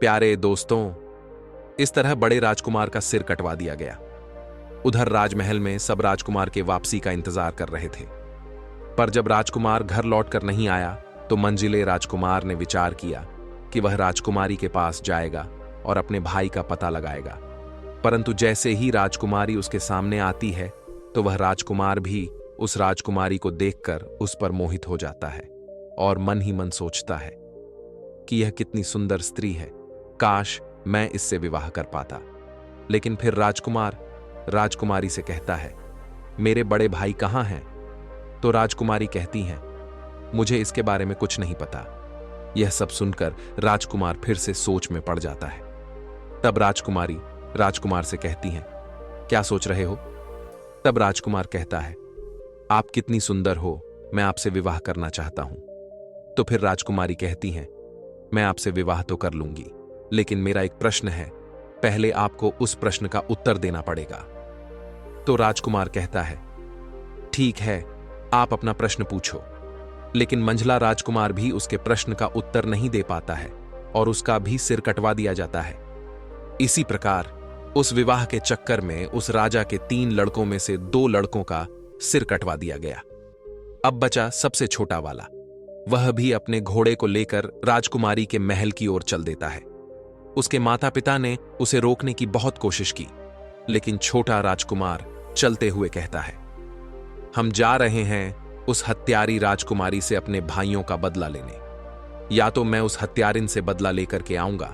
प्यारे दोस्तों, इस तरह बड़े राजकुमार का सिर कटवा दिया गया। उधर राजमहल में सब राजकुमार के वापसी का इंतजार कर रहे थे। पर जब राजकुमार घर लौटकर नहीं आया तो मंजिले राजकुमार ने विचार किया कि वह राजकुमारी के पास जाएगा और अपने भाई का पता लगाएगा। परंतु जैसे ही राजकुमारी उसके सामने आती है तो वह राजकुमार भी उस राजकुमारी को देखकर उस पर मोहित हो जाता है और मन ही मन सोचता है कि यह कितनी सुंदर स्त्री है, काश मैं इससे विवाह कर पाता। लेकिन फिर राजकुमार राजकुमारी से कहता है, मेरे बड़े भाई कहाँ हैं? तो राजकुमारी कहती हैं, मुझे इसके बारे में कुछ नहीं पता। यह सब सुनकर राजकुमार फिर से सोच में पड़ जाता है। तब राजकुमारी राजकुमार से कहती हैं, क्या सोच रहे हो? तब राजकुमार कहता है, आप कितनी सुंदर हो, मैं आपसे विवाह करना चाहता हूं। तो फिर राजकुमारी कहती हैं, मैं आपसे विवाह तो कर लूंगी, लेकिन मेरा एक प्रश्न है, पहले आपको उस प्रश्न का उत्तर देना पड़ेगा। तो राजकुमार कहता है, ठीक है, आप अपना प्रश्न पूछो। लेकिन मंझला राजकुमार भी उसके प्रश्न का उत्तर नहीं दे पाता है और उसका भी सिर कटवा दिया जाता है। इसी प्रकार उस विवाह के चक्कर में उस राजा के 3 लड़कों में से 2 लड़कों का सिर कटवा दिया गया। अब बचा सबसे छोटा वाला। वह भी अपने घोड़े को लेकर राजकुमारी के महल की ओर चल देता है। उसके माता पिता ने उसे रोकने की बहुत कोशिश की, लेकिन छोटा राजकुमार चलते हुए कहता है, हम जा रहे हैं उस हत्यारी राजकुमारी से अपने भाइयों का बदला लेने। या तो मैं उस हत्यारिन से बदला लेकर के आऊंगा,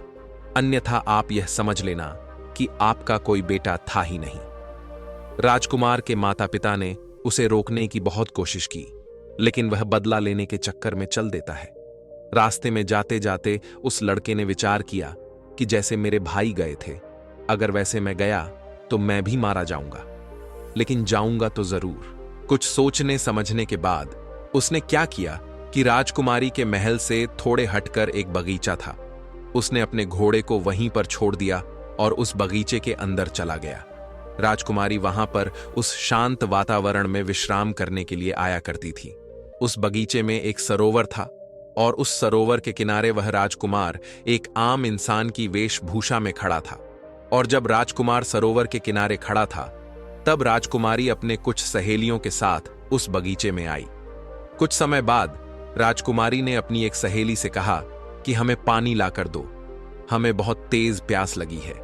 अन्यथा आप यह समझ लेना कि आपका कोई बेटा था ही नहीं। राजकुमार के माता पिता ने उसे रोकने की बहुत कोशिश की, लेकिन वह बदला लेने के चक्कर में चल देता है। रास्ते में जाते जाते उस लड़के ने विचार किया कि जैसे मेरे भाई गए थे, अगर वैसे मैं गया तो मैं भी मारा जाऊंगा, लेकिन जाऊंगा तो जरूर। कुछ सोचने समझने के बाद उसने क्या किया कि राजकुमारी के महल से थोड़े हटकर एक बगीचा था। उसने अपने घोड़े को वहीं पर छोड़ दिया और उस बगीचे के अंदर चला गया। राजकुमारी वहां पर उस शांत वातावरण में विश्राम करने के लिए आया करती थी। उस बगीचे में एक सरोवर था और उस सरोवर के किनारे वह राजकुमार एक आम इंसान की वेशभूषा में खड़ा था। और जब राजकुमार सरोवर के किनारे खड़ा था, तब राजकुमारी अपने कुछ सहेलियों के साथ उस बगीचे में आई। कुछ समय बाद राजकुमारी ने अपनी एक सहेली से कहा कि हमें पानी लाकर दो, हमें बहुत तेज प्यास लगी है।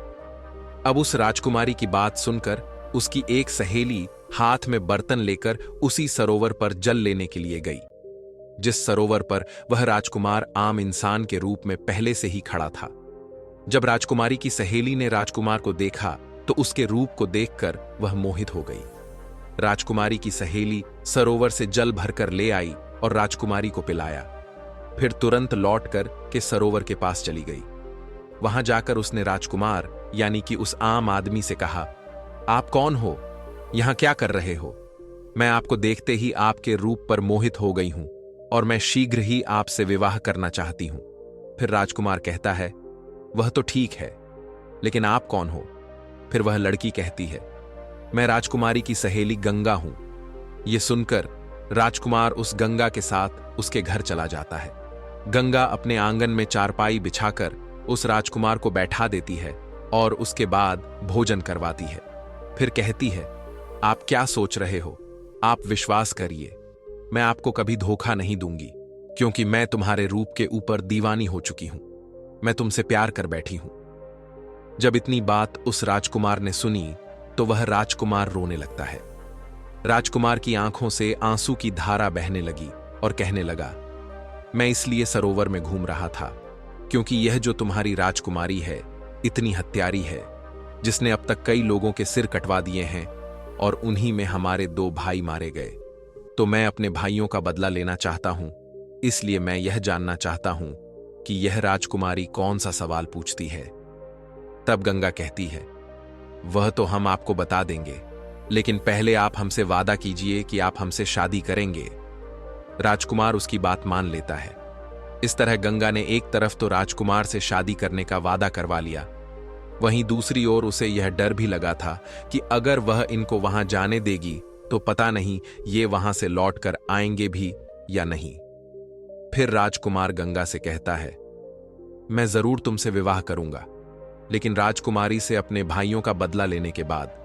अब उस राजकुमारी की बात सुनकर उसकी एक सहेली हाथ में बर्तन लेकर उसी सरोवर पर जल लेने के लिए गई, जिस सरोवर पर वह राजकुमार आम इंसान के रूप में पहले से ही खड़ा था। जब राजकुमारी की सहेली ने राजकुमार को देखा तो उसके रूप को देखकर वह मोहित हो गई। राजकुमारी की सहेली सरोवर से जल भरकर ले आई और राजकुमारी को पिलाया। फिर तुरंत लौटकर के सरोवर के पास चली गई। वहां जाकर उसने राजकुमार यानी कि उस आम आदमी से कहा, आप कौन हो? यहां क्या कर रहे हो? मैं आपको देखते ही आपके रूप पर मोहित हो गई हूं और मैं शीघ्र ही आपसे विवाह करना चाहती हूं। फिर राजकुमार कहता है, वह तो ठीक है, लेकिन आप कौन हो? फिर वह लड़की कहती है, मैं राजकुमारी की सहेली गंगा हूं। यह सुनकर राजकुमार उस गंगा के साथ उसके घर चला जाता है। गंगा अपने आंगन में चारपाई बिछाकर उस राजकुमार को बैठा देती है और उसके बाद भोजन करवाती है। फिर कहती है, आप क्या सोच रहे हो? आप विश्वास करिए, मैं आपको कभी धोखा नहीं दूंगी, क्योंकि मैं तुम्हारे रूप के ऊपर दीवानी हो चुकी हूं। मैं तुमसे प्यार कर बैठी हूं। जब इतनी बात उस राजकुमार ने सुनी तो वह राजकुमार रोने लगता है। राजकुमार की आंखों से आंसू की धारा बहने लगी और कहने लगा, मैं इसलिए सरोवर में घूम रहा था क्योंकि यह जो तुम्हारी राजकुमारी है इतनी हत्यारी है, जिसने अब तक कई लोगों के सिर कटवा दिए हैं और उन्हीं में हमारे 2 भाई मारे गए। तो मैं अपने भाइयों का बदला लेना चाहता हूं, इसलिए मैं यह जानना चाहता हूं कि यह राजकुमारी कौन सा सवाल पूछती है। तब गंगा कहती है, वह तो हम आपको बता देंगे, लेकिन पहले आप हमसे वादा कीजिए कि आप हमसे शादी करेंगे। राजकुमार उसकी बात मान लेता है। इस तरह गंगा ने एक तरफ तो राजकुमार से शादी करने का वादा करवा लिया, वहीं दूसरी ओर उसे यह डर भी लगा था कि अगर वह इनको वहां जाने देगी तो पता नहीं ये वहां से लौटकर आएंगे भी या नहीं। फिर राजकुमार गंगा से कहता है, मैं जरूर तुमसे विवाह करूंगा। लेकिन राजकुमारी से अपने भाइयों का बदला लेने के बाद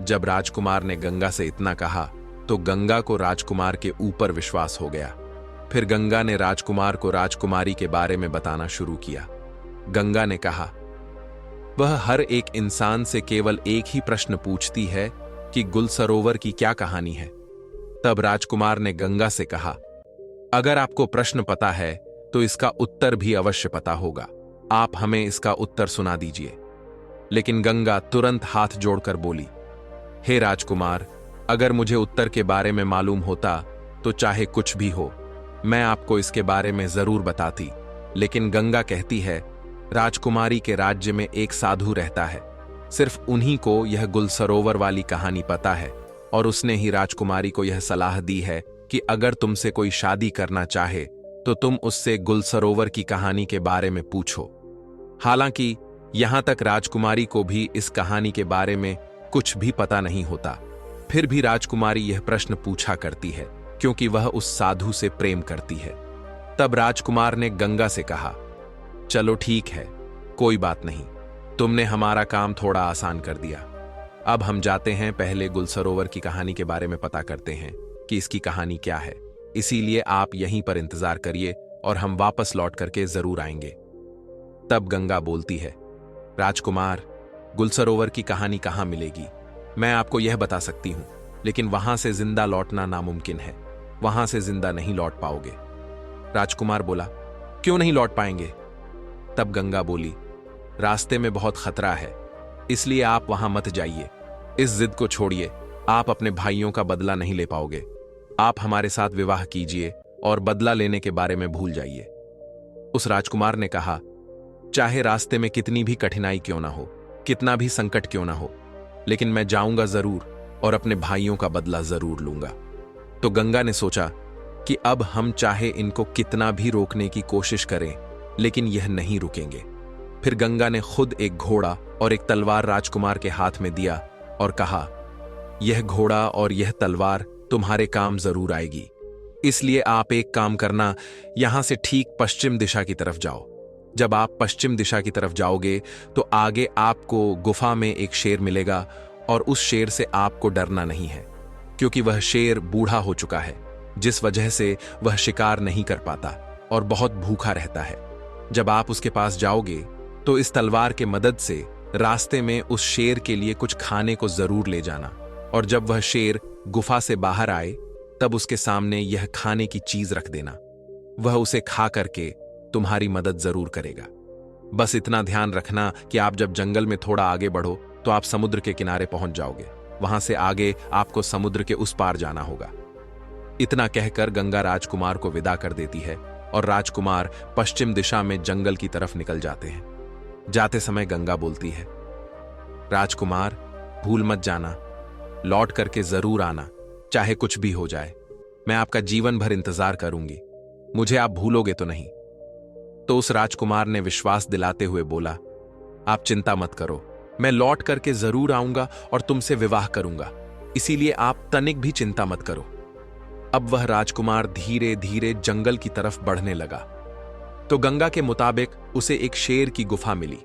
जब राजकुमार ने गंगा से इतना कहा तो गंगा को राजकुमार के ऊपर विश्वास हो गया। फिर गंगा ने राजकुमार को राजकुमारी के बारे में बताना शुरू किया। गंगा ने कहा, वह हर एक इंसान से केवल एक ही प्रश्न पूछती है कि गुल सरोवर की क्या कहानी है। तब राजकुमार ने गंगा से कहा, अगर आपको प्रश्न पता है तो इसका उत्तर भी अवश्य पता होगा। आप हमें इसका उत्तर सुना दीजिए। लेकिन गंगा तुरंत हाथ जोड़कर बोली, हे राजकुमार, अगर मुझे उत्तर के बारे में मालूम होता तो चाहे कुछ भी हो मैं आपको इसके बारे में जरूर बताती। लेकिन गंगा कहती है, राजकुमारी के राज्य में एक साधु रहता है, सिर्फ उन्हीं को यह गुल सरोवर वाली कहानी पता है और उसने ही राजकुमारी को यह सलाह दी है कि अगर तुमसे कोई शादी करना चाहे तो तुम उससे गुल सरोवर की कहानी के बारे में पूछो। हालांकि यहां तक राजकुमारी को भी इस कहानी के बारे में कुछ भी पता नहीं होता, फिर भी राजकुमारी यह प्रश्न पूछा करती है क्योंकि वह उस साधु से प्रेम करती है। तब राजकुमार ने गंगा से कहा, चलो ठीक है, कोई बात नहीं, तुमने हमारा काम थोड़ा आसान कर दिया। अब हम जाते हैं, पहले गुल सरोवर की कहानी के बारे में पता करते हैं कि इसकी कहानी क्या है। इसीलिए आप यहीं पर इंतजार करिए और हम वापस लौट करके जरूर आएंगे। तब गंगा बोलती है, राजकुमार, गुल सरोवर की कहानी कहां मिलेगी? मैं आपको यह बता सकती हूं, लेकिन वहां से जिंदा लौटना नामुमकिन है। वहां से जिंदा नहीं लौट पाओगे। राजकुमार बोला, क्यों नहीं लौट पाएंगे? तब गंगा बोली, रास्ते में बहुत खतरा है, इसलिए आप वहां मत जाइए। इस जिद को छोड़िए, आप अपने भाइयों का बदला नहीं ले पाओगे। आप हमारे साथ विवाह कीजिए और बदला लेने के बारे में भूल जाइए। उस राजकुमार ने कहा, चाहे रास्ते में कितनी भी कठिनाई क्यों ना हो, कितना भी संकट क्यों ना हो, लेकिन मैं जाऊंगा जरूर और अपने भाइयों का बदला जरूर लूंगा। तो गंगा ने सोचा कि अब हम चाहे इनको कितना भी रोकने की कोशिश करें, लेकिन यह नहीं रुकेंगे। फिर गंगा ने खुद एक घोड़ा और एक तलवार राजकुमार के हाथ में दिया और कहा, यह घोड़ा और यह तलवार तुम्हारे काम जरूर आएगी, इसलिए आप एक काम करना, यहां से ठीक पश्चिम दिशा की तरफ जाओ। जब आप पश्चिम दिशा की तरफ जाओगे तो आगे आपको गुफा में एक शेर मिलेगा और उस शेर से आपको डरना नहीं है, क्योंकि वह शेर बूढ़ा हो चुका है, जिस वजह से वह शिकार नहीं कर पाता और बहुत भूखा रहता है। जब आप उसके पास जाओगे तो इस तलवार के मदद से रास्ते में उस शेर के लिए कुछ खाने को जरूर ले जाना, और जब वह शेर गुफा से बाहर आए तब उसके सामने यह खाने की चीज रख देना। वह उसे खा करके तुम्हारी मदद जरूर करेगा। बस इतना ध्यान रखना कि आप जब जंगल में थोड़ा आगे बढ़ो तो आप समुद्र के किनारे पहुंच जाओगे। वहां से आगे आपको समुद्र के उस पार जाना होगा। इतना कहकर गंगा राजकुमार को विदा कर देती है और राजकुमार पश्चिम दिशा में जंगल की तरफ निकल जाते हैं। जाते समय गंगा बोलती है, राजकुमार, भूल मत जाना, लौट करके जरूर आना, चाहे कुछ भी हो जाए। मैं आपका जीवन भर इंतजार करूंगी, मुझे आप भूलोगे तो नहीं। तो उस राजकुमार ने विश्वास दिलाते हुए बोला, आप चिंता मत करो, मैं लौट करके जरूर आऊंगा और तुमसे विवाह करूंगा, इसीलिए आप तनिक भी चिंता मत करो। अब वह राजकुमार धीरे धीरे जंगल की तरफ बढ़ने लगा तो गंगा के मुताबिक उसे एक शेर की गुफा मिली।